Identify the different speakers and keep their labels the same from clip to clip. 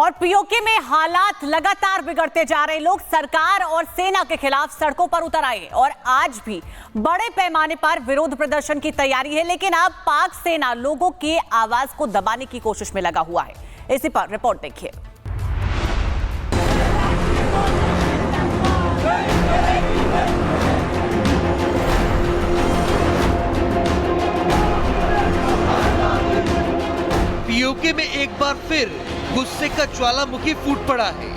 Speaker 1: और पीओके में हालात लगातार बिगड़ते जा रहे। लोग सरकार और सेना के खिलाफ सड़कों पर उतर आए और आज भी बड़े पैमाने पर विरोध प्रदर्शन की तैयारी है, लेकिन अब पाक सेना लोगों की आवाज को दबाने की कोशिश में लगा हुआ है। इसी पर रिपोर्ट देखिए।
Speaker 2: पीओके में एक बार फिर गुस्से का ज्वालामुखी फूट पड़ा है।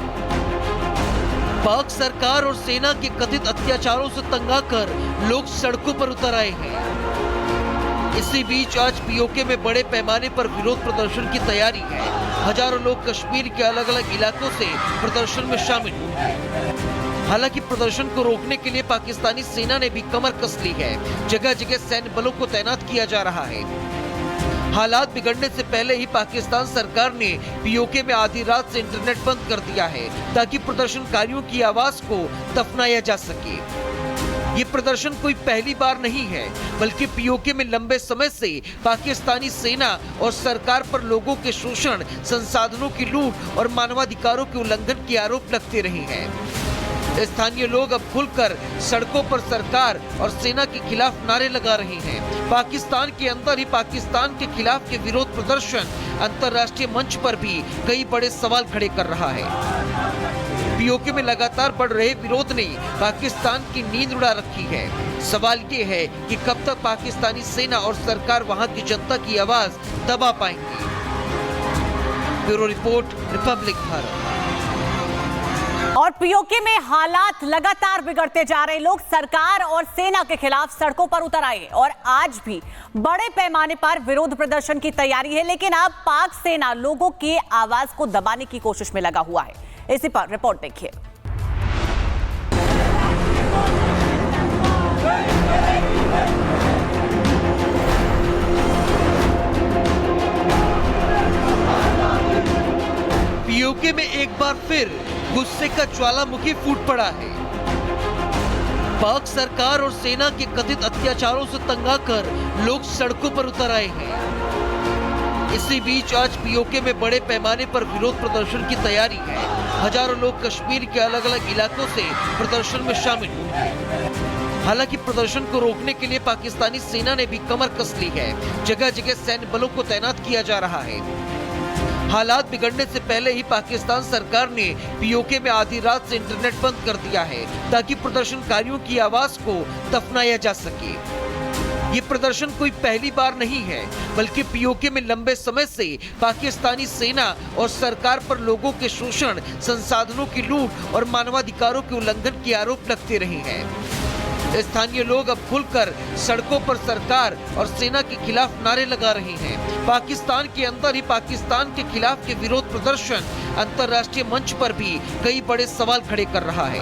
Speaker 2: पाक सरकार और सेना के कथित अत्याचारों से तंग आकर लोग सड़कों पर उतर आए हैं। इसी बीच आज पीओके में बड़े पैमाने पर विरोध प्रदर्शन की तैयारी है। हजारों लोग कश्मीर के अलग अलग इलाकों से प्रदर्शन में शामिल हुए। हालांकि प्रदर्शन को रोकने के लिए पाकिस्तानी सेना ने भी कमर कस ली है। जगह जगह सैन्य बलों को तैनात किया जा रहा है। हालात बिगड़ने से पहले ही पाकिस्तान सरकार ने पीओके में आधी रात से इंटरनेट बंद कर दिया है, ताकि प्रदर्शनकारियों की आवाज को दफनाया जा सके। ये प्रदर्शन कोई पहली बार नहीं है, बल्कि पीओके में लंबे समय से पाकिस्तानी सेना और सरकार पर लोगों के शोषण, संसाधनों की लूट और मानवाधिकारों के उल्लंघन के आरोप लगते रहे हैं। स्थानीय लोग अब खुलकर सड़कों पर सरकार और सेना के खिलाफ नारे लगा रहे हैं। पाकिस्तान के अंदर ही पाकिस्तान के खिलाफ के विरोध प्रदर्शन अंतर्राष्ट्रीय मंच पर भी कई बड़े सवाल खड़े कर रहा है। पीओके में लगातार बढ़ रहे विरोध ने पाकिस्तान की नींद उड़ा रखी है। सवाल ये है कि कब तक पाकिस्तानी सेना और सरकार वहां की जनता की आवाज दबा पाएंगे। Bureau report, Republic Bharat.
Speaker 1: और पीओके में हालात लगातार बिगड़ते जा रहे। लोग सरकार और सेना के खिलाफ सड़कों पर उतर आए और आज भी बड़े पैमाने पर विरोध प्रदर्शन की तैयारी है, लेकिन अब पाक सेना लोगों की आवाज को दबाने की कोशिश में लगा हुआ है। इसी पर रिपोर्ट देखिए।
Speaker 2: पीओके में एक बार फिर गुस्से का ज्वालामुखी फूट पड़ा है। पाक सरकार और सेना के कथित अत्याचारों से तंग आकर लोग सड़कों पर उतर आए हैं। इसी बीच आज पीओके में बड़े पैमाने पर विरोध प्रदर्शन की तैयारी है। हजारों लोग कश्मीर के अलग अलग इलाकों से प्रदर्शन में शामिल हुए। हालांकि प्रदर्शन को रोकने के लिए पाकिस्तानी सेना ने भी कमर कस ली है। जगह जगह सैन्य बलों को तैनात किया जा रहा है। हालात बिगड़ने से पहले ही पाकिस्तान सरकार ने पीओके में आधी रात से इंटरनेट बंद कर दिया है, ताकि प्रदर्शनकारियों की आवाज को दफनाया जा सके। ये प्रदर्शन कोई पहली बार नहीं है, बल्कि पीओके में लंबे समय से पाकिस्तानी सेना और सरकार पर लोगों के शोषण, संसाधनों की लूट और मानवाधिकारों के उल्लंघन के आरोप लगते रहे हैं। स्थानीय लोग अब खुलकर सड़कों पर सरकार और सेना के खिलाफ नारे लगा रहे हैं। पाकिस्तान के अंदर ही पाकिस्तान के खिलाफ के विरोध प्रदर्शन अंतर्राष्ट्रीय मंच पर भी कई बड़े सवाल खड़े कर रहा है।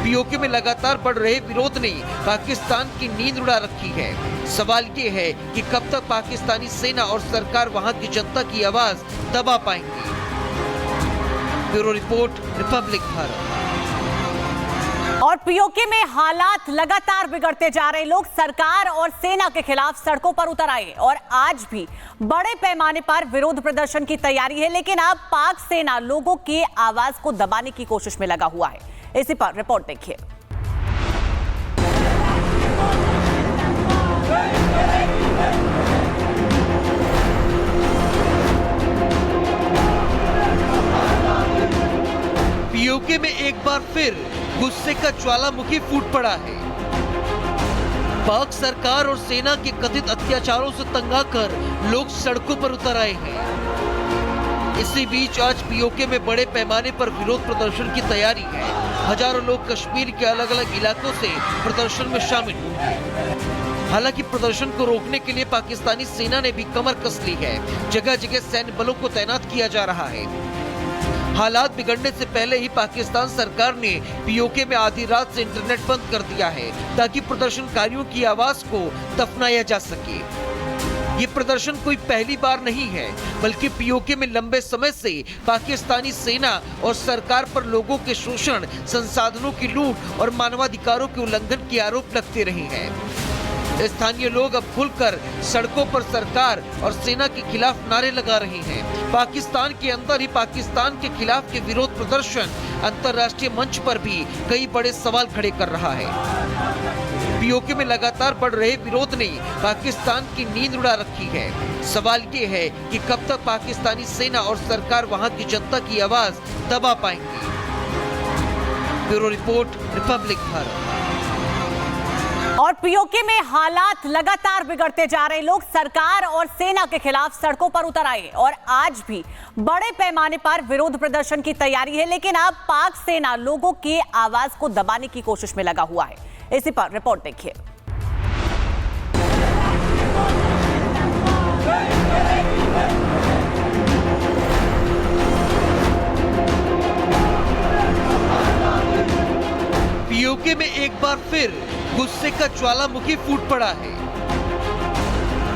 Speaker 2: पीओके में लगातार बढ़ रहे विरोध ने पाकिस्तान की नींद उड़ा रखी है। सवाल ये है कि कब तक पाकिस्तानी सेना और सरकार वहां की जनता की आवाज दबा पाएंगे। Bureau report, Republic Bharat.
Speaker 1: और पीओके में हालात लगातार बिगड़ते जा रहे। लोग सरकार और सेना के खिलाफ सड़कों पर उतर आए और आज भी बड़े पैमाने पर विरोध प्रदर्शन की तैयारी है, लेकिन अब पाक सेना लोगों की आवाज को दबाने की कोशिश में लगा हुआ है। इसी पर रिपोर्ट देखिए।
Speaker 2: पीओके में एक बार फिर गुस्से का ज्वालामुखी फूट पड़ा है। पाक सरकार और सेना के कथित अत्याचारों से तंग आकर लोग सड़कों पर उतर आए हैं। इसी बीच आज पीओके में बड़े पैमाने पर विरोध प्रदर्शन की तैयारी है। हजारों लोग कश्मीर के अलग अलग इलाकों से प्रदर्शन में शामिल हुए। हालांकि प्रदर्शन को रोकने के लिए पाकिस्तानी सेना ने भी कमर कस ली है। जगह जगह सैन्य बलों को तैनात किया जा रहा है। हालात बिगड़ने से पहले ही पाकिस्तान सरकार ने पीओके में आधी रात से इंटरनेट बंद कर दिया है, ताकि प्रदर्शनकारियों की आवाज को दफनाया जा सके। ये प्रदर्शन कोई पहली बार नहीं है, बल्कि पीओके में लंबे समय से पाकिस्तानी सेना और सरकार पर लोगों के शोषण, संसाधनों की लूट और मानवाधिकारों के उल्लंघन के आरोप लगते रहे हैं। स्थानीय लोग अब खुलकर सड़कों पर सरकार और सेना के खिलाफ नारे लगा रहे हैं। पाकिस्तान के अंदर ही पाकिस्तान के खिलाफ के विरोध प्रदर्शन अंतर्राष्ट्रीय मंच पर भी कई बड़े सवाल खड़े कर रहा है। पीओके में लगातार बढ़ रहे विरोध ने पाकिस्तान की नींद उड़ा रखी है। सवाल ये है कि कब तक पाकिस्तानी सेना और सरकार वहां की जनता की आवाज दबा पाएंगी। Bureau report, Republic Bharat.
Speaker 1: और पीओके में हालात लगातार बिगड़ते जा रहे, लोग सरकार और सेना के खिलाफ सड़कों पर उतर आए और आज भी बड़े पैमाने पर विरोध प्रदर्शन की तैयारी है। लेकिन अब पाक सेना लोगों की आवाज को दबाने की कोशिश में लगा हुआ है। इसी पर रिपोर्ट देखिए।
Speaker 2: पीओके में एक बार फिर गुस्से का ज्वालामुखी फूट पड़ा है।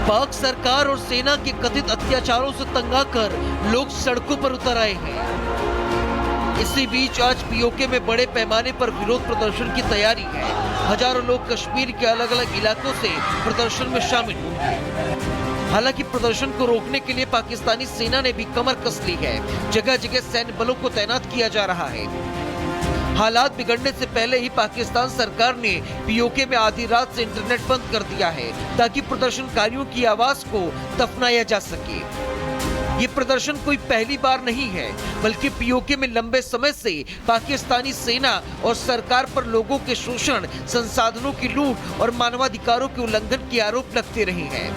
Speaker 2: पाक सरकार और सेना के कथित अत्याचारों से तंग आकर लोग सड़कों पर उतर आए हैं। इसी बीच आज पीओके में बड़े पैमाने पर विरोध प्रदर्शन की तैयारी है। हजारों लोग कश्मीर के अलग अलग इलाकों से प्रदर्शन में शामिल हुए। हालांकि प्रदर्शन को रोकने के लिए पाकिस्तानी सेना ने भी कमर कस ली है। जगह जगह सैन्य बलों को तैनात किया जा रहा है। हालात बिगड़ने से पहले ही पाकिस्तान सरकार ने पीओके में आधी रात से इंटरनेट बंद कर दिया है ताकि प्रदर्शनकारियों की आवाज को दफनाया जा सके। ये प्रदर्शन कोई पहली बार नहीं है, बल्कि पीओके में लंबे समय से पाकिस्तानी सेना और सरकार पर लोगों के शोषण, संसाधनों की लूट और मानवाधिकारों के उल्लंघन के आरोप लगते रहे हैं।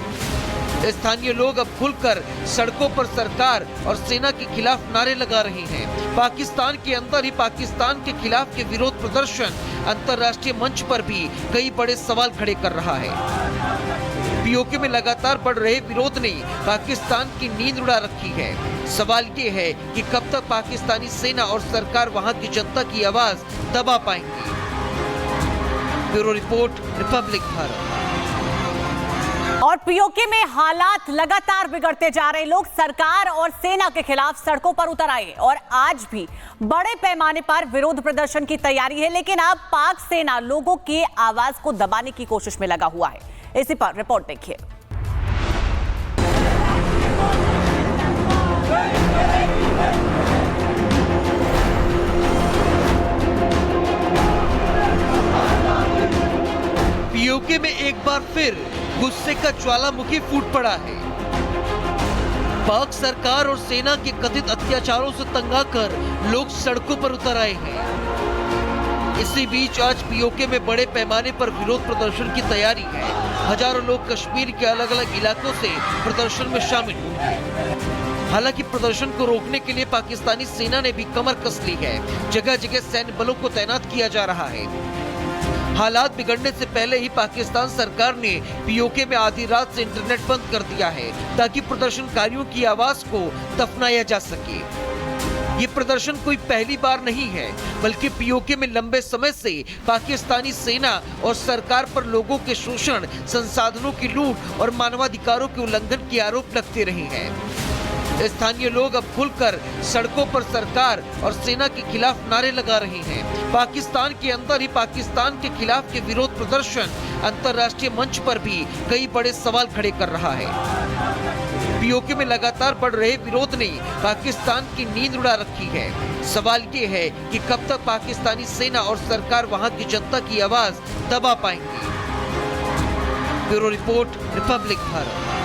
Speaker 2: स्थानीय लोग अब खुलकर सड़कों पर सरकार और सेना के खिलाफ नारे लगा रहे हैं। पाकिस्तान के अंदर ही पाकिस्तान के खिलाफ के विरोध प्रदर्शन अंतर्राष्ट्रीय मंच पर भी कई बड़े सवाल खड़े कर रहा है। पीओके में लगातार बढ़ रहे विरोध ने पाकिस्तान की नींद उड़ा रखी है। सवाल ये है कि कब तक पाकिस्तानी सेना और सरकार वहां की जनता की आवाज दबा पाएंगी। Bureau report, Republic Bharat.
Speaker 1: और पीओके में हालात लगातार बिगड़ते जा रहे, लोग सरकार और सेना के खिलाफ सड़कों पर उतर आए और आज भी बड़े पैमाने पर विरोध प्रदर्शन की तैयारी है। लेकिन अब पाक सेना लोगों की आवाज को दबाने की कोशिश में लगा हुआ है। इसी पर रिपोर्ट देखिए।
Speaker 2: पीओके में एक बार फिर गुस्से का ज्वालामुखी फूट पड़ा है। पाक सरकार और सेना के कथित अत्याचारों से तंग आकर लोग सड़कों पर उतर आए हैं। इसी बीच आज पीओके में बड़े पैमाने पर विरोध प्रदर्शन की तैयारी है। हजारों लोग कश्मीर के अलग अलग इलाकों से प्रदर्शन में शामिल हुए। हालांकि प्रदर्शन को रोकने के लिए पाकिस्तानी सेना ने भी कमर कस ली है। जगह जगह सैन्य बलों को तैनात किया जा रहा है। हालात बिगड़ने से पहले ही पाकिस्तान सरकार ने पीओके में आधी रात से इंटरनेट बंद कर दिया है ताकि प्रदर्शनकारियों की आवाज को दफनाया जा सके। ये प्रदर्शन कोई पहली बार नहीं है, बल्कि पीओके में लंबे समय से पाकिस्तानी सेना और सरकार पर लोगों के शोषण, संसाधनों की लूट और मानवाधिकारों के उल्लंघन के आरोप लगते रहे हैं। स्थानीय लोग अब खुलकर सड़कों पर सरकार और सेना के खिलाफ नारे लगा रहे हैं। पाकिस्तान के अंदर ही पाकिस्तान के खिलाफ के विरोध प्रदर्शन अंतर्राष्ट्रीय मंच पर भी कई बड़े सवाल खड़े कर रहा है। पीओके में लगातार बढ़ रहे विरोध ने पाकिस्तान की नींद उड़ा रखी है। सवाल ये है कि कब तक पाकिस्तानी सेना और सरकार वहां की जनता की आवाज दबा पाएंगी। Bureau report, Republic Bharat.